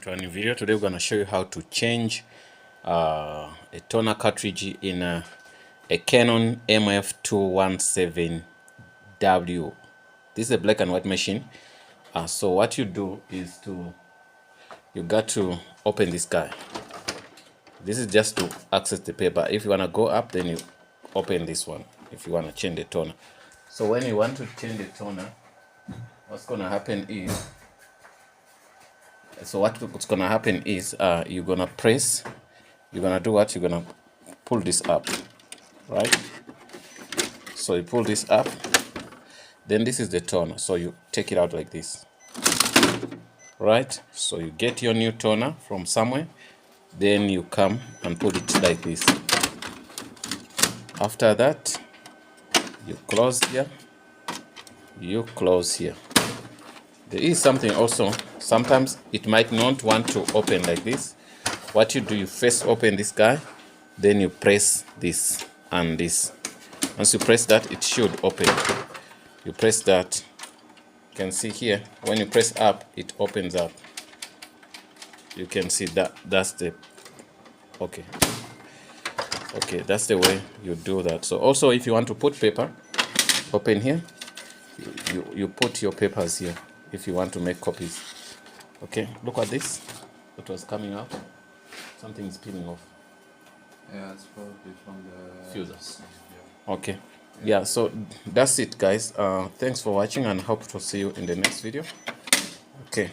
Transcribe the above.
To a new video. Today we're going to show you how to change a toner cartridge in a Canon mf217w. This is a black and white machine. So what you do is you got to open this guy. This is just to access the paper. If you want to go up, then you open this one if you want to change the toner. So when you want to change the toner, what's going to happen is you're gonna press, you're gonna do what? You're gonna pull this up, right? So you pull this up, then this is the toner, so you take it out like this, right? So you get your new toner from somewhere, then you come and put it like this. After that, you close here, you close here. There is something also, sometimes it might not want to open like this. What you do, you first open this guy, then you press this and this. Once you press that, it should open. You press that, you can see here, when you press up, it opens up. You can see that's the, okay, that's the way you do that. So also, if you want to put paper, open here, you put your papers here. If you want to make copies. Okay, look at this. What was coming out? Something is peeling off. Yeah, it's probably from the fuses. Yeah. Okay. Yeah, so that's it, guys. Thanks for watching and hope to see you in the next video. Okay.